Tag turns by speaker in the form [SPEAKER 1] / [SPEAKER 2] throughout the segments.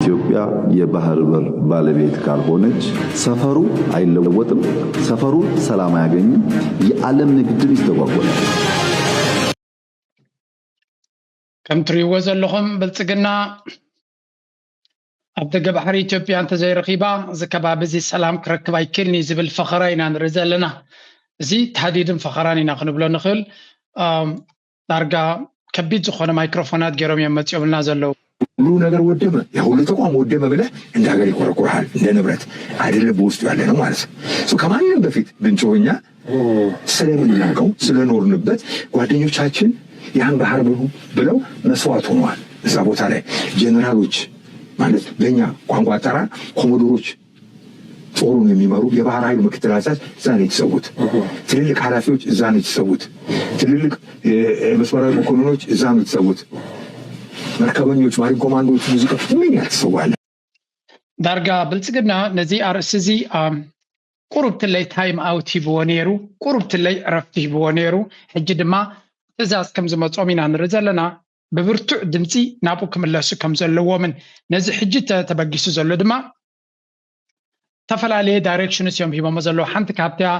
[SPEAKER 1] ኢትዮጵያ የባህር በር ባለቤት ካልሆነች ሰፈሩ አይለወጥም፣ ሰፈሩ ሰላም አያገኝም፣ የዓለም ንግድም ይስተጓጎላል።
[SPEAKER 2] ከም ትሪእዎ ዘለኹም ብልጽግና ኣብ ደገ ባሕሪ ኢትዮጵያ እንተዘይረኺባ እዚ ከባቢ እዚ ሰላም ክረክብ ኣይክእልኒ ዝብል ፈኸራ ኢና ንርኢ ዘለና። እዚ ተሃዲድን ፈኸራን ኢና ክንብሎ ንኽእል። ዳርጋ ከቢድ ዝኾነ ማይክሮፎናት ገይሮም እዮም መፂኦምልና ዘለው።
[SPEAKER 3] ሁሉ ነገር ወደመ፣ የሁሉ ተቋም ወደመ ብለህ እንደ ሀገር ይቆረቁርሃል፣ እንደ ንብረት አይደለም በውስጡ ያለ ነው ማለት ነው። ከማንም በፊት ብንጮኛ ስለምናውቀው ስለኖርንበት ጓደኞቻችን ያን ባህር ብለው መስዋዕት ሆነዋል። እዛ ቦታ ላይ ጀነራሎች ማለት በእኛ ቋንቋ አጠራር ኮሞዶሮች ጦሩን የሚመሩ የባህር ኃይል ምክትል አዛዥ እዛ ነው የተሰዉት። ትልልቅ ኃላፊዎች እዛ ነው የተሰዉት። ትልልቅ መስመራዊ መኮንኖች እዛ ነው የተሰዉት። መርከበኞች፣ ማሪን ኮማንዶዎች፣ ሙዚቃ ምን ያተሰዋል።
[SPEAKER 2] ዳርጋ ብልጽግና ነዚ አርእሲ እዚ ቁርብትለይ ታይም አውት ሂብዎ ነይሩ፣ ቁርብትለይ ዕረፍቲ ሂብዎ ነይሩ። ሕጂ ድማ ትእዛዝ ከም ዝመፆም ኢና ንርኢ ዘለና። ብብርቱዕ ድምፂ ናብኡ ክምለሱ ከም ዘለዎምን ነዚ ሕጂ ተበጊሱ ዘሎ ድማ ተፈላለየ ዳይሬክሽንስ እዮም ሂቦሞ ዘለዉ። ሓንቲ ካብቲያ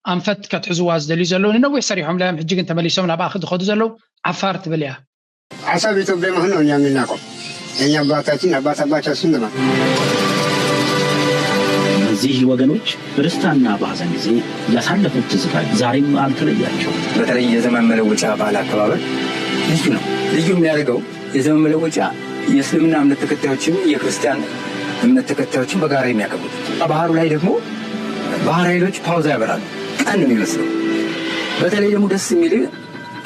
[SPEAKER 2] ኣንፈት ከትሕዝዋ ዝደልዩ ዘለዉ ንነዊሕ ሰሪሖም ላዮም ሕጂ ግን ተመሊሶም ናብ ኣኺ ዝኸዱ ዘለዉ ዓፋር ትብል እያ።
[SPEAKER 4] ሀሳብ ኢትዮጵያ መሆን ነው እኛ የምናውቀው የኛ አባታችን አባታችን ነው።
[SPEAKER 5] እነዚህ ወገኖች በደስታና በሐዘን ጊዜ ያሳለፉት ትዝታ ዛሬም አልተለያቸው።
[SPEAKER 6] በተለይ የዘመን መለወጫ በዓል አከባበር ልዩ ነው። ልዩ የሚያደርገው የዘመን መለወጫ የእስልምና እምነት ተከታዮችም የክርስቲያን እምነት ተከታዮችም በጋራ የሚያከብሩት። ባህሩ ላይ ደግሞ ባህር ኃይሎች ፓውዛ ያበራሉ። ቀን ነው የሚመስለው። በተለይ ደግሞ ደስ የሚል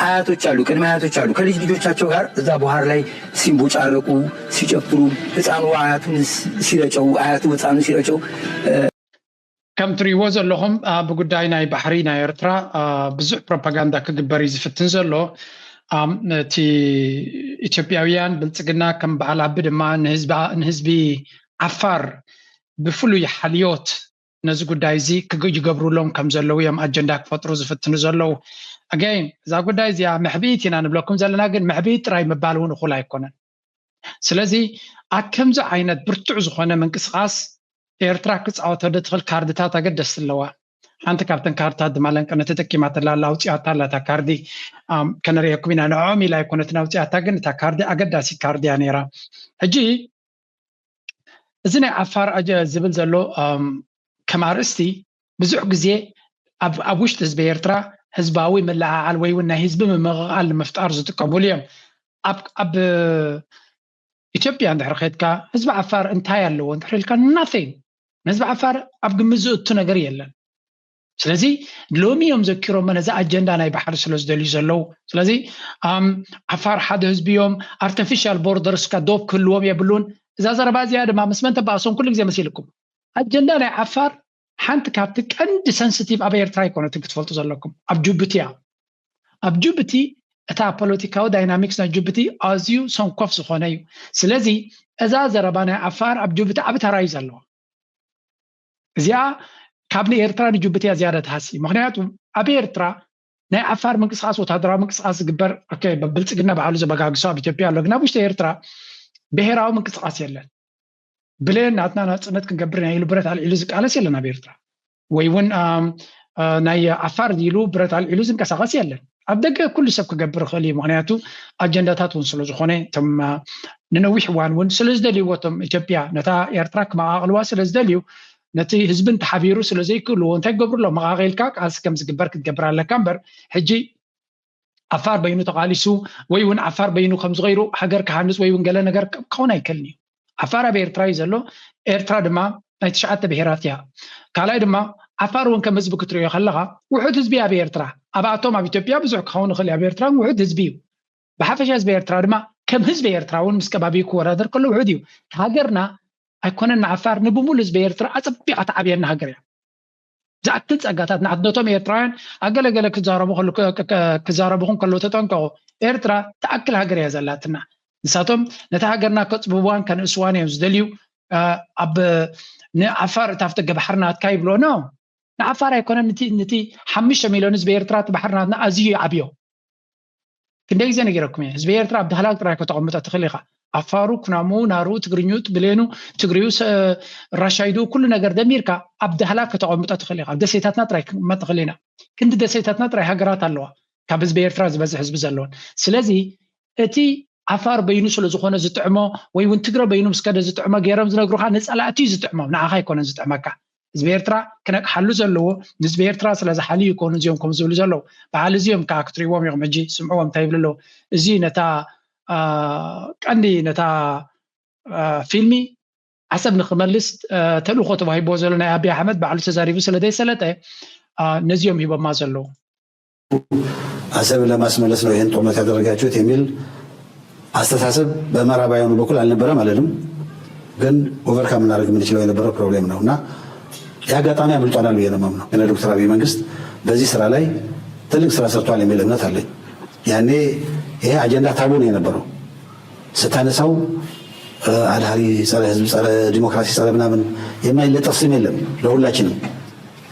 [SPEAKER 6] አያቶች አሉ፣ ቅድመ አያቶች አሉ ከልጅ ልጆቻቸው ጋር እዛ ባህር ላይ ሲንቦጫረቁ ሲጨፍሩ፣ ህፃኑ አያቱን ሲረጨው፣ አያቱ ህፃኑ ሲረጨው።
[SPEAKER 2] ከም ትሪእዎ ዘለኹም ብጉዳይ ናይ ባሕሪ ናይ ኤርትራ ብዙሕ ፕሮፓጋንዳ ክግበር እዩ ዝፍትን ዘሎ። እቲ ኢትዮጵያውያን ብልጽግና ከም በዓል ዓቢ ድማ ንህዝቢ ዓፋር ብፍሉይ ሓልዮት ነዚ ጉዳይ እዚ ይገብሩሎም ከም ዘለዉ እዮም ኣጀንዳ ክፈጥሩ ዝፍትኑ ዘለዉ። ኣገይን እዛ ጉዳይ እዚኣ ምሕቢት ኢና ንብለኩም ዘለና፣ ግን ምሕቢት ጥራይ ምባል እውን እኹል ኣይኮነን። ስለዚ ኣብ ከምዚ ዓይነት ብርቱዕ ዝኾነ ምንቅስቓስ ኤርትራ ክፃወቶ ትኽእል ካርድታት ኣገደስቲ ኣለዋ። ሓንቲ ካብተን ካርድታት ድማ ለንቀነ ተጠቂማትላ ኣውፂኣታ ኣላ። እታ ካርዲ ከነሪአኩም ኢና ንዖም ኢላ ኣይኮነትን ኣውፂኣታ፣ ግን እታ ካርዲ ኣገዳሲት ካርዲ እያ ነይራ። ሕጂ እዚ ናይ ዓፋር ዝብል ዘሎ ከም ኣርእስቲ ብዙሕ ግዜ ኣብ ውሽጢ ህዝቢ ኤርትራ ህዝባዊ መለዓዓል ወይ እውን ናይ ህዝቢ ምምቕቓል ንምፍጣር ዝጥቀሙሉ እዮም። ኣብ ኢትዮጵያ እንድሕሪ ኸድካ ህዝቢ ዓፋር እንታይ ኣለዎ እንድሕሪ ኢልካ ናቲንግ። ንህዝቢ ዓፋር ኣብ ግምት ዝእቱ ነገር የለን። ስለዚ ሎሚ እዮም ዘኪሮም ነዚ ኣጀንዳ ናይ ባሕሪ ስለ ዝደልዩ ዘለዉ። ስለዚ ዓፋር ሓደ ህዝቢ እዮም፣ ኣርቲፊሻል ቦርደርስካ ዶብ ክህልዎም የብሉን። እዛ ዘረባ እዚኣ ድማ ምስ መን ተባእሶም ኩሉ ግዜ መሲልኩም። ኣጀንዳ ናይ ዓፋር ሓንቲ ካብቲ ቀንዲ ሰንሲቲቭ ኣብ ኤርትራ ኣይኮነትን ክትፈልጡ ዘለኩም ኣብ ጅቡቲ እያ። ኣብ ጅቡቲ እታ ፖለቲካዊ ዳይናሚክስ ናይ ጅቡቲ ኣዝዩ ሰንኮፍ ዝኾነ እዩ። ስለዚ እዛ ዘረባ ናይ ዓፋር ኣብ ጅቡቲ ዓብ ተራ እዩ ዘለዋ። እዚኣ ካብ ንኤርትራ ንጅቡቲ እያ ዝያዳ ትሃሲ። ምክንያቱ ኣብ ኤርትራ ናይ ዓፋር ምንቅስቃስ ወታደራዊ ምንቅስቃስ ዝግበር ብልጽግና ባዕሉ ዘበጋግሶ ኣብ ኢትዮጵያ ኣሎ፣ ግን ኣብ ውሽጢ ኤርትራ ብሄራዊ ምንቅስቃስ የለን። ብለን ናትና ናፅነት ክንገብር ናይ ኢሉ ብረት ኣልዒሉ ዝቃለስ የለን ኣብ ኤርትራ፣ ወይ እውን ናይ ዓፋር ኢሉ ብረት ኣልዒሉ ዝንቀሳቀስ የለን። ኣብ ደገ ኩሉ ሰብ ክገብር ይኽእል እዩ። ምክንያቱ ኣጀንዳታት እውን ስለ ዝኾነ እቶም ንነዊሕ እዋን እውን ስለ ዝደልይዎ እቶም ኢትዮጵያ ነታ ኤርትራ ክመቃቅልዋ ስለ ዝደልዩ ነቲ ህዝብን ተሓቢሩ ስለ ዘይክእልዎ እንታይ ክገብሩ ኣሎ? መቃቂልካ ቃልሲ ከም ዝግበር ክትገብር ኣለካ እምበር ሕጂ ዓፋር በይኑ ተቃሊሱ ወይ እውን ዓፋር በይኑ ከም ዝገይሩ ሃገር ክሃንፅ ወይ እውን ገለ ነገር ክኸውን ኣይከልን እዩ። ዓፋር ኣብ ኤርትራ እዩ ዘሎ። ኤርትራ ድማ ናይ 9 ብሄራት እያ። ካልኣይ ድማ ዓፋር እውን ከም ህዝቢ ክትሪኦ ከለካ ውሑድ ህዝቢ ኣብ ኤርትራ፣ ኣብኣቶም ኣብ ኢትዮጵያ ብዙሕ ክኸውን ይኽእል፣ ኣብ ኤርትራ ውሑድ ህዝቢ እዩ። ብሓፈሻ ህዝቢ ኤርትራ ድማ ከም ህዝቢ ኤርትራ እውን ምስ ከባቢኡ ክወዳደር ከሎ ውሑድ እዩ። ሃገርና ኣይኮነን ዓፋር ንብሙሉ ህዝቢ ኤርትራ ኣፀቢቃ ተዓብየና ሃገር እያ። ዝኣክል ፀጋታት ንዓድነቶም ኤርትራውያን ኣገለገለ ክዛረቡኹም ከለዉ ተጠንቀቑ። ኤርትራ ተኣክል ሃገር እያ ዘላትና። ንሳቶም ነታ ሃገርና ከፅብዋን ከንእስዋን እዮም ዝደልዩ። ኣብ ንዓፋር እታ ኣፍደገ ባሕርና ኣትካ ይብሎ ነው። ንዓፋር ኣይኮነን ነቲ 5 ሚልዮን ህዝቢ ኤርትራ እቲ ባሕርናትና ኣዝዩ ይዓብዮ። ክንደይ ግዜ ነጊረኩም እየ ህዝቢ ኤርትራ ኣብ ዳህላክ ጥራይ ከተቐምጦ ትኽእል ኢኻ። አፋሩ ኩናሙ ናሩ ትግርኙት ብሌኑ ትግሪዩስ ራሻይዱ ኩሉ ነገር ደሚርካ አብዳህላ ከተቀምጣ ተخليካ ደሴታትና ጥራይ መጥخليና ክንዲ ደሴታትና ጥራይ ሃገራት ኣለዋ ካብ ህዝቢ ኤርትራ ዝበዝሕ ህዝቢ ዘለውን ስለዚ እቲ አፋር በይኑ ስለ ዝኾነ ዝጥዕሞ ወይ ውን ትግረ በይኑ መስከደ ዝጥዕሞ ገረም ዝነግሩኻ ነፃላእቲ ዝጥዕሞ ንዓኻ ይኮነ ዝጥዕመካ ህዝቢ ኤርትራ ክነቅሓሉ ዘለዎ ህዝቢ ኤርትራ ስለዝሓሊ ይኮኑ እዚኦም ከም ዝብሉ ዘለው በዓል እዚኦም ከዓ ክትሪእዎም ኢኹም ሕጂ ስምዕዎም እንታይ ይብሉ ኣለዉ እዚ ነታ ቀንዲ ነታ ፊልሚ ዓሰብ ንክመልስ ተልእኮ ተባሂቦ ዘሎ ናይ አብይ አሕመድ በዓሉ ተዛሪቡ ስለዘይሰለጠ ነዚኦም ሂቦማ ዘለው
[SPEAKER 7] አሰብ ለማስመለስ ነው ይሄን ጦርነት ያደረጋችሁት የሚል አስተሳሰብ በምዕራባውያኑ በኩል አልነበረም አለንም ግን ኦቨርካም እናደርግ የምንችለው የነበረው ፕሮብሌም ነውና ያጋጣሚ አምልጧናል ብዬ ነው የማምነው። እነ ዶክተር አብይ መንግስት በዚህ ስራ ላይ ትልቅ ስራ ሰርቷል የሚል እምነት አለኝ። ያኔ ይሄ አጀንዳ ታቡ ነው የነበረው። ስታነሳው አልሃሪ ጸረ ህዝብ ጸረ ዲሞክራሲ ጸረ ምናምን የማይለጠፍ ስም የለም ለሁላችንም።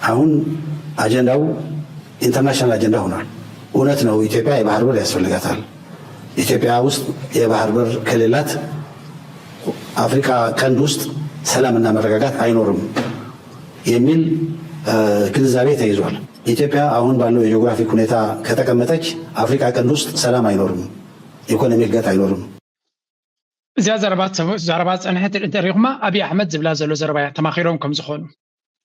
[SPEAKER 7] አሁን አጀንዳው ኢንተርናሽናል አጀንዳ ሆኗል። እውነት ነው ኢትዮጵያ የባህር በር ያስፈልጋታል። ኢትዮጵያ ውስጥ የባህር በር ከሌላት አፍሪካ ቀንድ ውስጥ ሰላምና መረጋጋት አይኖርም የሚል ግንዛቤ ተይዟል። ኢትዮጵያ አሁን ባለው የጂኦግራፊክ ሁኔታ ከተቀመጠች አፍሪካ ቀንድ ውስጥ ሰላም አይኖርም፣ ኢኮኖሚ እድገት አይኖርም።
[SPEAKER 2] እዚያ ዘረባት ፀንሐት እንተሪኹማ አብይ አሕመድ ዝብላ ዘሎ ዘረባ ተማኺሮም ከም ዝኾኑ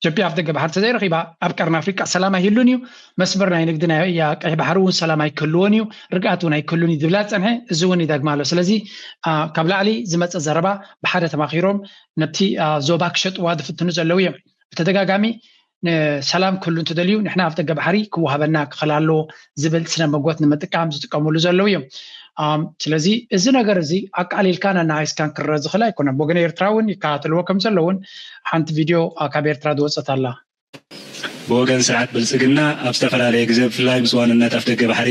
[SPEAKER 2] ኢትዮጵያ ኣብ ደገ ባሕሪ ተዘይረኺባ ኣብ ቀርኒ አፍሪካ ሰላም ኣይህሉን እዩ መስመር ናይ ንግዲ ናይ ቀይሕ ባሕሪ እውን ሰላም ኣይክህልዎን እዩ ርግኣት እውን ኣይክህሉን እዩ ዝብላ ፀንሐ እዚ እውን ይደግማ ኣሎ ስለዚ ካብ ላዕሊ ዝመፀ ዘረባ ብሓደ ተማኺሮም ነቲ ዞባ ክሸጥዋ ዝፍትኑ ዘለው እዮም ብተደጋጋሚ ሰላም ክህሉ እንትደልዩ ንሕና ኣብ ደገ ባሕሪ ክወሃበና ክኸላሎ ዝብል ስነ መግቦት ንምጥቃም ዝጥቀምሉ ዘለው እዮም ስለዚ እዚ ነገር እዚ አቃሊልካ ናናይስካን ክረ ዝኽእል ኣይኮነን ወገን ኤርትራ እውን ይከታተልዎ ከም ዘለውን ሓንቲ ቪድዮ ካብ ኤርትራ ዝወፀት ኣላ
[SPEAKER 8] ብወገን ስርዓት ብልፅግና ኣብ ዝተፈላለየ ግዜ ብፍላይ ምስ ዋንነት ኣፍ ደገ ባሕሪ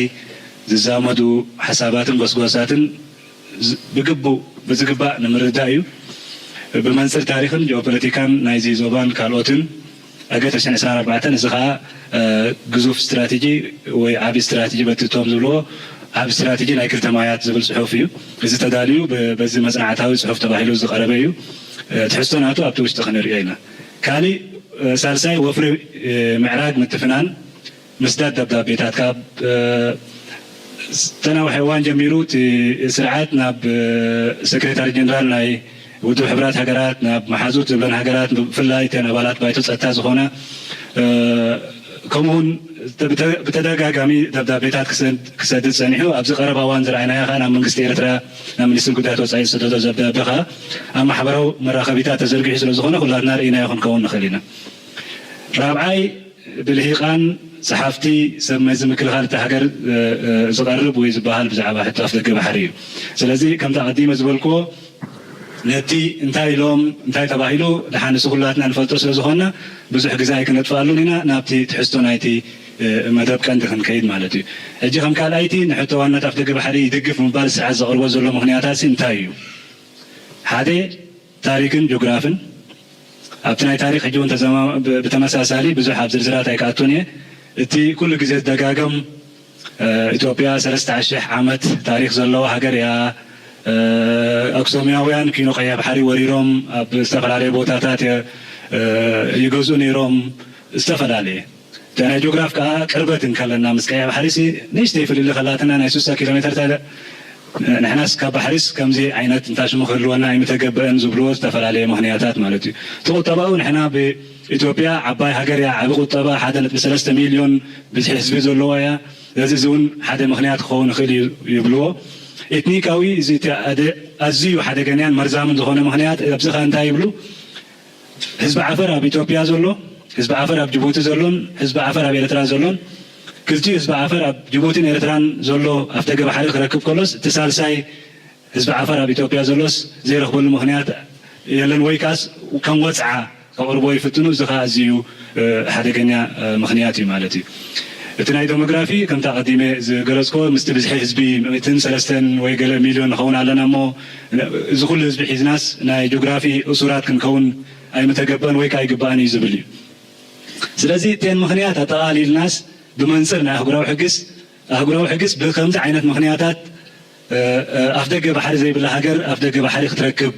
[SPEAKER 8] ዝዛመዱ ሓሳባትን ጎስጓሳትን ብግቡእ ብዝግባእ ንምርዳእ እዩ ብመንፅር ታሪክን ጂኦፖለቲካን ናይዚ ዞባን ካልኦትን ኣገተ 1924 እዚ ከዓ ግዙፍ ስትራቴጂ ወይ ዓብይ ስትራቴጂ በትቶም ዝብልዎ ኣብ ስትራቴጂ ናይ ክልተ ማያት ዝብል ፅሑፍ እዩ እዚ ተዳልዩ በዚ መፅናዕታዊ ፅሑፍ ተባሂሉ ዝቀረበ እዩ ትሕዝቶ ናቱ ኣብቲ ውሽጢ ክንሪኦ ኢና ካሊእ ሳልሳይ ወፍሪ ምዕራግ ምትፍናን ምስዳድ ደብዳቤታት ካብ ተናውሒ እዋን ጀሚሩ እቲ ስርዓት ናብ ሰክሬታሪ ጀነራል ናይ ውድብ ሕብራት ሃገራት ናብ መሓዙት ዝብለን ሃገራት ብፍላይ እተን ኣባላት ባይቶ ፀጥታ ዝኾነ ከምኡውን ብተደጋጋሚ ደብዳቤታት ክሰድድ ፀኒሑ ኣብዚ ቀረባ እዋን ዝረኣይናዮ ከዓ ናብ መንግስቲ ኤርትራ ናብ ሚኒስትሪ ጉዳያት ወፃኢ ዝሰደዶ ደብዳቤ ከዓ ኣብ ማሕበራዊ መራኸቢታት ተዘርጊሑ ስለ ዝኾነ ኩላትና ርኢናዮ ክንከውን ንኽእል ኢና ራብዓይ ብልሂቃን ፀሓፍቲ ሰብ መዚ ምክልኻል እቲ ሃገር ዝቐርብ ወይ ዝበሃል ብዛዕባ ሕቶ ኣፍ ደገ ባሕሪ እዩ ስለዚ ከም ተቐዲመ ዝበልክዎ ነቲ እንታይ ኢሎም እንታይ ተባሂሉ ድሓንሱ ኩላትና ንፈልጦ ስለ ዝኾና ብዙሕ ግዜ ኣይክነጥፍኣሉን ኢና ናብቲ ትሕዝቶ ናይቲ መደብ ቀንዲ ክንከይድ ማለት እዩ ሕጂ ከም ካልኣይቲ ንሕቶ ዋነት ኣፍ ደገ ባሕሪ ይድግፍ ምባል ስርዓት ዘቕርቦ ዘሎ ምክንያታት እንታይ እዩ ሓደ ታሪክን ጂኦግራፍን ኣብቲ ናይ ታሪክ ሕጂ እውን ብተመሳሳሊ ብዙሕ ኣብ ዝርዝራት ኣይከኣቱን እየ እቲ ኩሉ ግዜ ዝደጋገም ኢትዮጵያ 3000 ዓመት ታሪክ ዘለዋ ሃገር እያ አክሱማውያን ኪኖ ቀያ ባሕሪ ወሪሮም ኣብ ዝተፈላለዩ ቦታታት ይገዝኡ ነይሮም ዝተፈላለዩ ናይ ጂኦግራፍ ከዓ ቅርበትን ከለና ምስ ቀያ ባሕሪ ንእሽተይ ፍልል ከላትና ናይ 60 ኪሎ ሜትር ታለ ንሕናስ ካብ ባሕሪስ ከምዚ ዓይነት እንታሽሙ ክህልወና ኣይምተገብአን ዝብልዎ ዝተፈላለየ ምክንያታት ማለት እዩ እቲ ቁጠባኡ ንሕና ብኢትዮጵያ ዓባይ ሃገር እያ ዓብ ቁጠባ 1.3 ሚልዮን ብዝሒ ህዝቢ ዘለዋ እያ እዚ እውን ሓደ ምክንያት ክኸውን ይኽእል ይብልዎ ኤትኒካዊ እዚ ኣዝዩ ሓደገኛን መርዛምን ዝኾነ ምክንያት ኣብዚ ኸ እንታይ ይብሉ ህዝቢ ዓፈር ኣብ ኢትዮጵያ ዘሎ ህዝቢ ዓፈር ኣብ ጅቡቲ ዘሎን ህዝቢ ዓፈር ኣብ ኤርትራ ዘሎን ክልቲኡ ህዝቢ ዓፈር ኣብ ጅቡቲን ኤርትራን ዘሎ ኣፍ ደገ ባሕሪ ክረክብ ከሎስ እቲ ሳልሳይ ህዝቢ ዓፈር ኣብ ኢትዮጵያ ዘሎስ ዘይረኽበሉ ምክንያት የለን ወይ ካስ ከም ወፅዓ ከቕርቦ ይፍትኑ እዚ ኸ ኣዝዩ ሓደገኛ ምክንያት እዩ ማለት እዩ እቲ ናይ ዴሞግራፊ ከምታ ቀዲመ ዝገለጽኮ ምስቲ ብዝሒ ህዝቢ 103 ወይ ገለ ሚልዮን ንኸውን ኣለና እሞ እዚ ኩሉ ህዝቢ ሒዝናስ ናይ ጂኦግራፊ እሱራት ክንከውን ኣይምተገበአን ወይ ከዓ ይግባአን እዩ ዝብል እዩ ስለዚ እተን ምክንያት ኣጠቓሊልናስ ብመንፅር ናይ ኣህጉራዊ ሕግስ ብከምዚ ዓይነት ምክንያታት أفدق بحر زي بالهجر أفدق بحر يختركب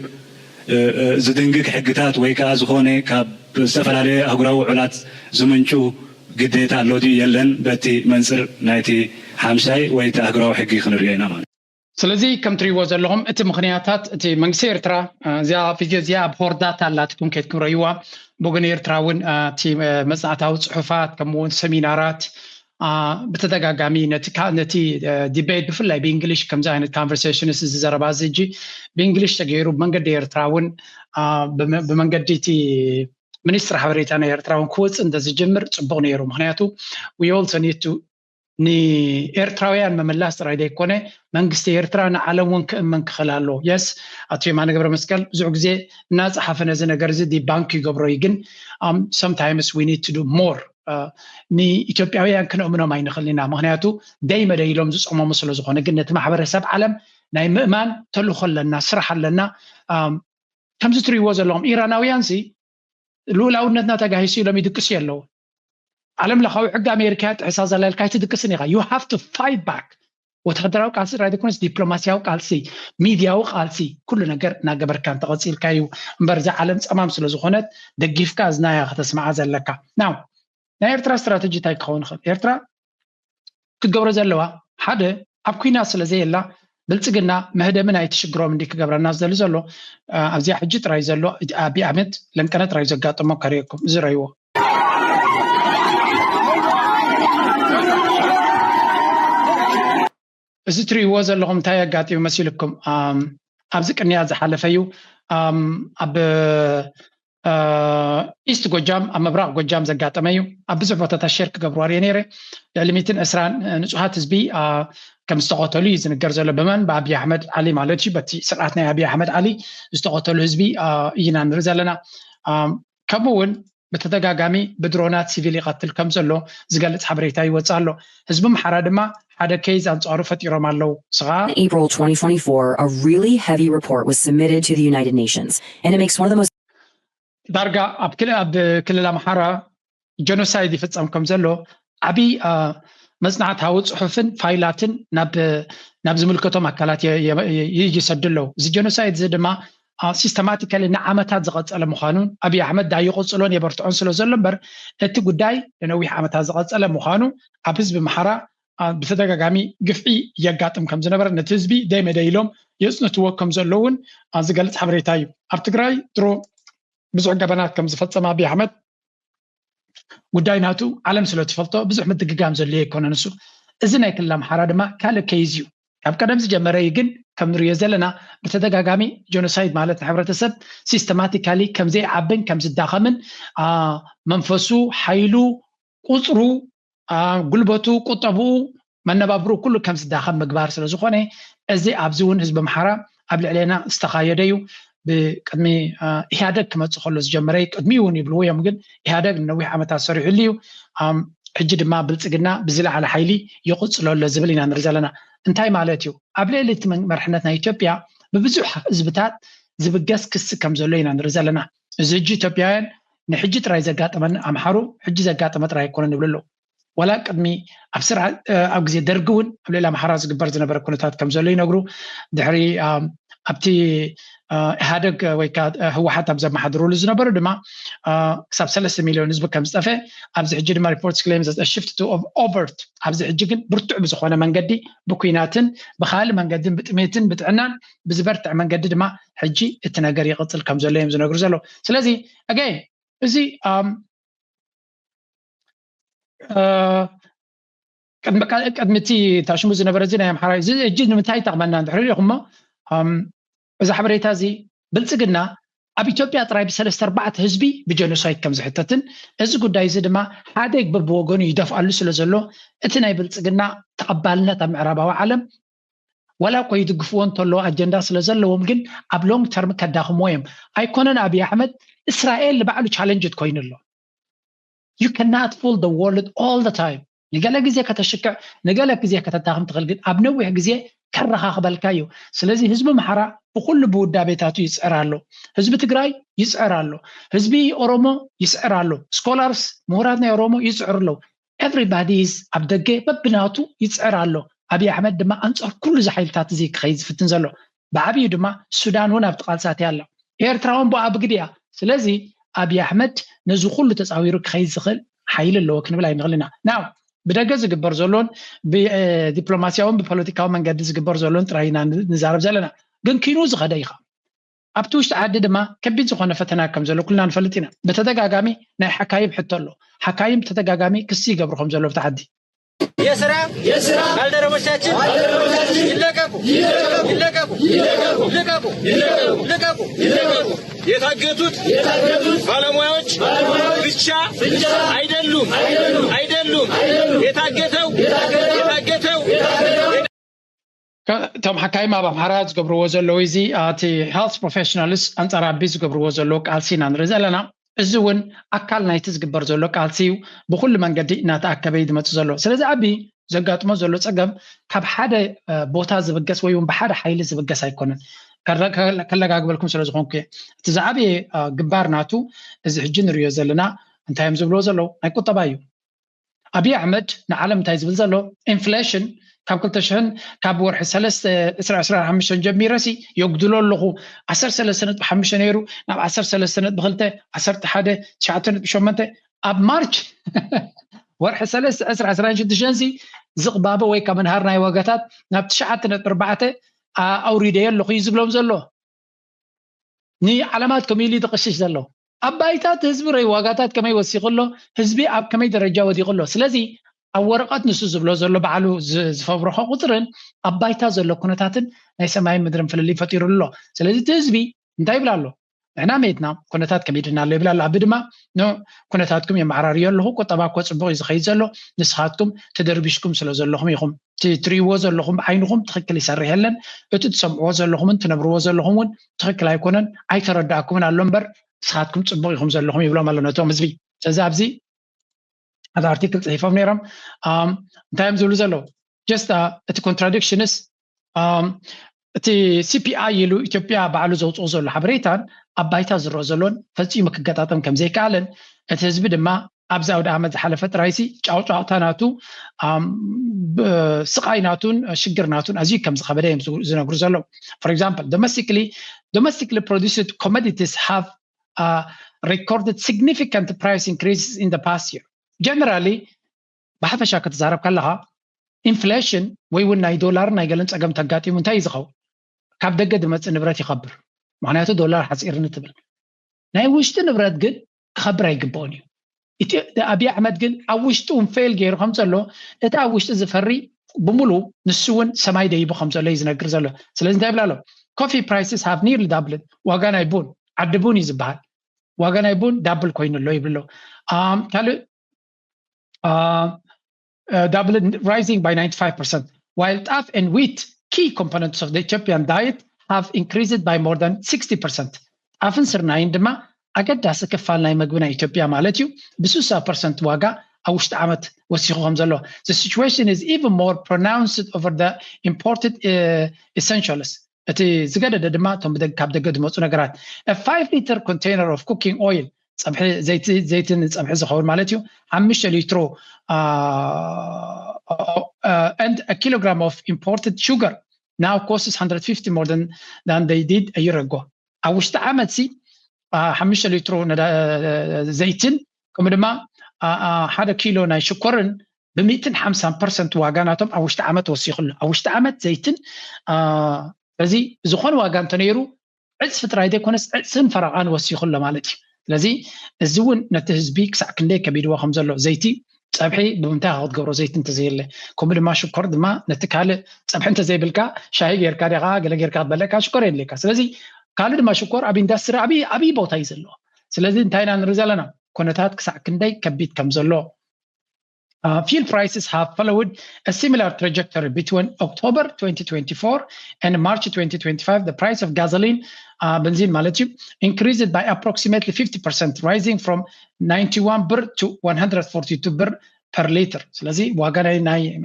[SPEAKER 8] زدنجك حقتات ويكا زخوني كاب سفر عليه أقرأ علات زمنشو قديت اللودي يلن بتي منصر نايتي حامشاي ويتا أقرأ حقي خنرينا مان
[SPEAKER 2] ስለዚህ ከም ትሪዎ ዘለኹም እቲ ምኽንያታት እቲ መንግስቲ ኤርትራ እዚኣ ፊዚያ ብሆርዳታ ኣላትኩም ከይትኩም ረእይዋ ብወገን ኤርትራ እውን እቲ መፅናዕታዊ ፅሑፋት ከምኡውን ሰሚናራት ብተደጋጋሚ ነቲ ዲቤት ብፍላይ ብእንግሊሽ ከምዚ ዓይነት ኮንቨርሴሽንስ ዝዘረባ እዚ እጂ ብእንግሊሽ ተገይሩ ብመንገዲ ኤርትራ እውን ብመንገዲ እቲ ሚኒስትር ሓበሬታ ናይ ኤርትራ እውን ክወፅእ እንተዝጅምር ፅቡቕ ነይሩ ምክንያቱ we also need to ni ኤርትራውያን መመላስ ጥራይ ዘይኮነ መንግስቲ ኤርትራ ንዓለም እውን ክእመን ክኽእል ኣለዎ የስ ኣቶ የማነ ገብረ መስቀል ብዙሕ ግዜ እናፀሓፈ ነዚ ነገር እዚ ዲባንክ ይገብሮ ግን sometimes we need to do more ni ኢትዮጵያውያን ክንእምኖም ኣይንኽእል ኢና ምክንያቱ ደይ መደይሎም ዝፀመሙ ስለ ዝኾነ ግን ነቲ ማሕበረሰብ ዓለም ናይ ምእማን ተልእኮ ኣለና ስራሕ ኣለና ከምዚ ትሪእዎ ዘለኹም ኢራናውያን ሲ ልኡላውነትና ተጋሂሱ ኢሎም ይድቅሱ ኣለዉ ዓለም ለኻዊ ሕጊ ኣሜሪካ ጥዕሳ ዘለልካ ይትድቅስን ኢኻ you have to fight back ወታደራዊ ቃልሲ ራይ ደኮነስ ዲፕሎማሲያዊ ቃልሲ ሚድያዊ ቃልሲ ኩሉ ነገር እናገበርካ እንተቐፂልካ እዩ እምበር እዚ ዓለም ፀማም ስለ ዝኾነት ደጊፍካ እዝናያ ከተስማዓ ዘለካ ናው ናይ ኤርትራ ስትራቴጂ እንታይ ክኸውን ይኽእል ኤርትራ ክገብሮ ዘለዋ ሓደ ኣብ ኩናት ስለዘየላ ብልፅግና መህደምን ኣይትሽግሮም እንዲ ክገብረና ዝደሊ ዘሎ ኣብዚያ ሕጂ ጥራይ ዘሎ ኣብይ ኣሕመድ ለንቀነ ጥራይ ዘጋጥሞ ከሪአኩም እዚ ረእይዎ እዚ ትሪእዎ ዘለኹም እንታይ ኣጋጢሙ መሲልኩም ኣብዚ ቅንያ ዝሓለፈ እዩ ኣብ ኢስት ጎጃም ኣብ ምብራቕ ጎጃም ዘጋጠመ እዩ ኣብ ብዙሕ ቦታታት ሸር ክገብሩ እየ ነይረ ልዕሊ 120 ንፁሃት ህዝቢ ከም ዝተቐተሉ እዩ ዝንገር ዘሎ ብመን ብኣብይ ኣሕመድ ዓሊ ማለት እዩ በቲ ስርዓት ናይ ኣብይ ኣሕመድ ዓሊ ዝተቐተሉ ህዝቢ ኢና ንርኢ ዘለና ከምኡ እውን በተደጋጋሚ ብድሮናት ሲቪል ይቀትል ከም ዘሎ ዝገልጽ ሓበሬታ ይወጽእ ኣሎ ህዝቢ ምሓራ ድማ ሓደ ኬዝ አንጻሩ ፈጢሮም ኣለው ስጋ
[SPEAKER 9] April 2024 a really heavy report was submitted to the United Nations and it makes one of the most
[SPEAKER 2] ዳርጋ ኣብ ክልል ምሓራ ጀኖሳይድ ይፈጸም ከም ዘሎ ዓቢ መጽናዕታዊ ጽሑፍን ፋይላትን ናብ ዝምልከቶም አካላት ይሰድለው እዚ ጀኖሳይድ እዚ ድማ ሲስተማቲካሊ ንዓመታት ዝቐጸለ ምዃኑን ኣብይ ኣሕመድ ዳይ ይቆጽሎን የበርትዖን ስለ ዘሎ እምበር እቲ ጉዳይ ለነዊሕ ዓመታት ዝቐጸለ ምዃኑ ኣብ ህዝቢ ምሓራ ብተደጋጋሚ ግፍዒ የጋጥም ከም ዝነበረ ነቲ ህዝቢ ደይ መደይሎም የጽንትዎ ከም ዘለውን ዝገልጽ ሓበሬታ እዩ ኣብ ትግራይ ድሮ ብዙሕ ገበናት ከም ዝፈጸመ ኣብይ ኣሕመድ ጉዳይ ናቱ ዓለም ስለ ትፈልጦ ብዙሕ ምትግጋም ዘሎ ይኮነን እሱ እዚ ናይ ክልል ምሓራ ድማ ካልእ ኬዝ እዩ ካብ ቀደም ዝጀመረ ግን ከም ንሪኦ ዘለና ብተደጋጋሚ ጀኖሳይድ ማለት ሕብረተሰብ ሲስተማቲካሊ ከም ዘይዓብን ከም ዝዳኸምን መንፈሱ ሓይሉ ቁፅሩ ጉልበቱ ቁጠብኡ መነባብሩ ኩሉ ከም ዝዳኸም ምግባር ስለ ዝኾነ እዚ ኣብዚ እውን ህዝቢ ምሓራ ኣብ ልዕልና ዝተኻየደ እዩ ብቅድሚ ኢህአደግ ክመፅእ ከሎ ዝጀመረ ቅድሚ እውን ይብልዎ እዮም ግን ኢህአደግ ነዊሕ ዓመታት ሰሪሑሉ እዩ ሕጂ ድማ ብልፅግና ብዝለዓለ ሓይሊ ይቕፅሎ ኣሎ ዝብል ኢና ንርኢ ዘለና እንታይ ማለት እዩ ኣብ ልዕሊ እቲ መርሕነት ናይ ኢትዮጵያ ብብዙሕ ህዝብታት ዝብገስ ክሲ ከም ዘሎ ኢና ንርኢ ዘለና እዚ ሕጂ ኢትዮጵያውያን ንሕጂ ጥራይ ዘጋጠመን ኣምሓሩ ሕጂ ዘጋጠመ ጥራይ ኣይኮነን ይብሉ ኣለዉ ወላ ቅድሚ ኣብ ስርዓ ኣብ ግዜ ደርጊ እውን ኣብ ልዕሊ ኣምሓራ ዝግበር ዝነበረ ኩነታት ከም ዘሎ ይነግሩ ድሕሪ ኣብቲ ኢህአደግ ወይ ከዓ ህወሓት ኣብ ዘመሓድሩሉ ዝነበሩ ድማ ክሳብ 3 ሚልዮን ህዝቢ ከም ዝጠፍአ ኣብዚ ሕጂ ድማ ሪፖርትስ ክሌም ሽፍት ቱ ኦቨርት ኣብዚ ሕጂ ግን ብርቱዕ ብዝኾነ መንገዲ ብኩናትን ብካልእ መንገድን ብጥሜትን ብጥዕናን ብዝበርትዕ መንገዲ ድማ ሕጂ እቲ ነገር ይቕፅል ከም ዘሎ እዮም ዝነግሩ ዘሎ ስለዚ ኣገይ እዚ ቅድሚቲ ታሽሙ ዝነበረ እዚ ናይ ኣምሓራ እዚ ሕጂ ንምንታይ ይጠቕመና እንድሕር ኢኹሞ እዚ ሓበሬታ እዚ ብልፅግና ኣብ ኢትዮጵያ ጥራይ ብ3-4 ህዝቢ ብጀኖሳይድ ከም ዝሕተትን እዚ ጉዳይ እዚ ድማ ሓደ ይግበር ብወገኑ ይደፍኣሉ ስለ ዘሎ እቲ ናይ ብልፅግና ተቐባልነት ኣብ ምዕራባዊ ዓለም ወላ እኮ ይድግፍዎ እንተለዎ ኣጀንዳ ስለ ዘለዎም ግን ኣብ ሎንግ ተርም ከዳኽምዎ እዮም ኣይኮነን ኣብይ ኣሕመድ እስራኤል ንባዕሉ ቻሌንጅ ኮይኑ ኣሎ you cannot fool the world all the time ንገለ ግዜ ከተሽክዕ ንገለ ግዜ ከተዳኽም ትኽእል ግን ኣብ ነዊሕ ግዜ ከረኻኽበልካ እዩ ስለዚ ህዝቢ ምሓራ ብኩሉ ብውዳቤታቱ ይፅዕር ኣሎ ህዝቢ ትግራይ ይፅዕር ኣሎ ህዝቢ ኦሮሞ ይፅዕር ኣሎ ስኮላርስ ምሁራት ናይ ኦሮሞ ይፅዕር ኣለዉ ኤቭሪባዲ ኢዝ ኣብ ደገ በብናቱ ይፅዕር ኣሎ أبي أحمد دما أنصر كل زحيلتات زي خيز في التنزلو بعبي دما السودان هنا بتقال ساتي الله إيرتراون بو أبقديا سلازي أبي أحمد نزو كل تساويرك خيز خل حيل اللي وكنا بلا ينغلنا ناو بدقز جبر زولون بدبلوماسياون ببوليتيكاون من قدس جبر زولون تراينا نزارب زلنا جن كينوز غدايخا أبتوش تعدد ما كبيت زخنا فتنا كم زلو كلنا نفلتنا بتدقاقامي ناي حكايب حتى له حكايب تدقاقامي كسي قبرهم زلو بتعدي
[SPEAKER 10] يسرع هالدر مشاكل يلقبوا የታገቱት ባለሙያዎች ብቻ አይደሉም የታገተው
[SPEAKER 2] توم حكايم أبا محراج قبر وزلو يزي آتي health professionals أنت رابيز قبر وزلو قالسين عن رزالنا الزون أكل نايتز قبر زلو قالسيو بكل من قد ناتأكد بيد ما تزلو سلازي أبي زقات ما زلو تسقم كاب حدا بوتا زبقس ويوم بحدا حيل زبقس هيكونن كلا قبلكم سلازي كي تزعبي قبار ناتو إذا حجين ريو زلنا أنت هم زبلو زلو هيكو طبايو أبي أحمد نعلم تايزبل زلو inflation كاب كل تشهن كاب ورح سلست إسرع حمشان جمي راسي يقدلوا له 10 سنة بحمشان يرو نعم 10 سنة بغلته 10 حدا 9 بشومنته أب مارش ورح سلست إسرع جد شانسي زق بابا ويكا من هارنا يوقتات نعم 9 4 أوريديا اللي خيزب لهم زلو ني علامات كميلي دقشش زلو أبايتات هزب ري وقتات كما يوسيق له هزبي أب كما يدرجا ودي له سلازي أورقات نسو زبلو زلو بعلو زفبرخو قطرن أبايتا زلو كونتاتن ناي سماي مدرم فللي فطير الله سلازي تهزبي انتاي بلالو احنا ميتنا كونتات كميدنا اللي بلالو عبدما نو كونتاتكم يمعراريو اللهو كطباكو صبغو يزخيز زلو نسخاتكم تدربيشكم سلو زلوهم يخم تريو زلوهم بعينهم تخكل يسري هلن اتتسمعو زلوهم تنبرو زلوهم تخكل هيكونن اي تردعكم من اللنبر نسخاتكم صبغو يخم زلوهم يبلو مالو نتوم زبي تزابزي هذا article صحيفة منيرم time زلو just a contradiction is the CPI يلو إثيوبيا بعلو زوج أوزل حبريتان أبايتا زرو زلون فزي مكجاتهم كم زي كالن الحزب دما أبزاود أحمد حلفت رئيسي أو تاناتو سقايناتون شجرناتون أزي كم زخبرين زنقر زلو for example domestically produced commodities have recorded significant price increases in the past year generally بحث شاكت زارب كلها inflation ويونا دولار نايقلن تقام تقاتي منتهي زخو كاب دقد مت نبرات يخبر معناته دولار حصير نتبل ناي وشت نبرات قد خبر يقبوني أبي أحمد قل أوشتهم فيل غير خمسة له إتا أوشت زفري بملو نسون سماي داي بخمسة له يزنقر زلو سلازم دايبلا له coffee prices have nearly doubled واغانا يبون عدبون يزبهال واغانا يبون double coin اللو يبلو كالو doubled, rising by 95%, while tough and wheat, key components of the Ethiopian diet, have increased by more than 60%. أفن سرنا عندما أجد داس كفالنا مجبنا إثيوبيا مالتيو ب6% واقع أو اشتعمت وسيخهم زلوا. The situation is even more pronounced over the imported essentials. أتي زجاجة دماتهم بدك كابد قدموا نجارات. A 5-liter container of cooking oil. صبح زيتين صبح زخور مالتيو عمش لترو and a kilogram of imported sugar now costs 150 more than they did a year ago. أوش تعمد سي عمش لترو زيتين كم لما هذا كيلو ناي شكرن ب250% واجاناتهم أوش تعمد وسيخل أوش تعمد زيتين لذي زخون واجان تنيرو عدس فترة يدي كونس عدسن فرعان وسيخل مالتي لذي الزون نتهزبيك ساكن ليك بيدوا خمسة له زيتي صبحي بمنتهى هاد قبرو زيت انت زي اللي كمل ما شكر دما نتكال صبح انت زي بالكا شاي غير كاريغا قال غير كاد بلكا شكرين لك سلازي قال ما شكر ابي اندستري ابي بوتا يزلو سلازي انتينا نرزلنا كونتات ساكن داي كبيت كمزلو fuel prices have followed a similar trajectory between October 2024 and March 2025. The price of gasoline, benzene malati, increased by approximately 50%, rising from 91 birr to 142 birr per liter. So, لذي واجنا ناي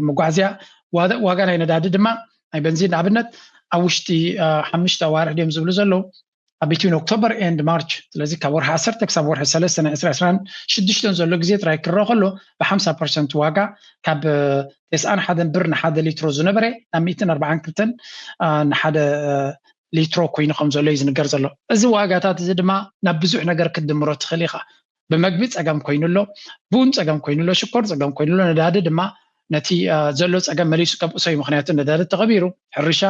[SPEAKER 2] مقازيا واجنا نداد دما ناي بنزين عبنت أوشتي حمشت وارح اليوم زبلو زلو between October and March ስለዚህ ካብ ወርሒ 10 ክሳብ ወርሒ 3 ናይ 2026 ዘሎ ግዜ ጥራይ ክረአ ከሎ ብ50% ዋጋ ካብ 91 ብር ንሓደ ሊትሮ ዝነበረ ናብ 142 ንሓደ ሊትሮ ኮይኑ ከም ዘሎ ይዝንገር ዘሎ እዚ ዋጋታት እዚ ድማ ናብ ብዙሕ ነገር ክድምሮ ትኽእል ኢኻ ብመግቢ ፀገም ኮይኑሎ ቡን ፀገም ኮይኑሎ ሽኮር ፀገም ኮይኑሎ ነዳዲ ድማ ነቲ ዘሎ ፀገም መሊሱ ከብሶይ ምክንያቱ ነዳዲ ተቐቢሩ ሕርሻ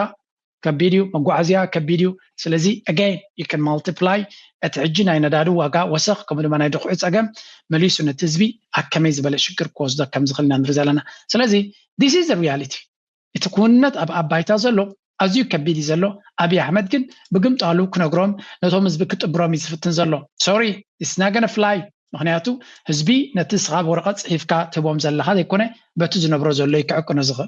[SPEAKER 2] ከቢዲው መጓዓዝያ ከቢዲው ስለዚ again you can multiply at ሕጂ ናይ ነዳዲ ዋጋ ወሰኽ ከምኡ ድማ ናይ ድኹዒ ፀገም መሊሱ ነቲ ህዝቢ ኣከመይ ዝበለ ሽግር ክወስዶ ከም ዝኽእልና ንርኢ ዘለና ስለዚ this is the reality እቲ ኩነት ኣብ ኣባይታ ዘሎ ኣዝዩ ከቢድ ዘሎ ኣብይ ኣሕመድ ግን ብግምጣሉ ክነግሮም ነቶም ህዝቢ ክጥብሮም ይዝፍትን ዘሎ sorry it's not going to fly ምክንያቱ ህዝቢ ነቲ ስኻ ወረቐት ጽሒፍካ ትቦም ዘለኻ ዘይኮነ በቲ ዝነብሮ ዘሎ ይክዕቅኖ ዝኽእል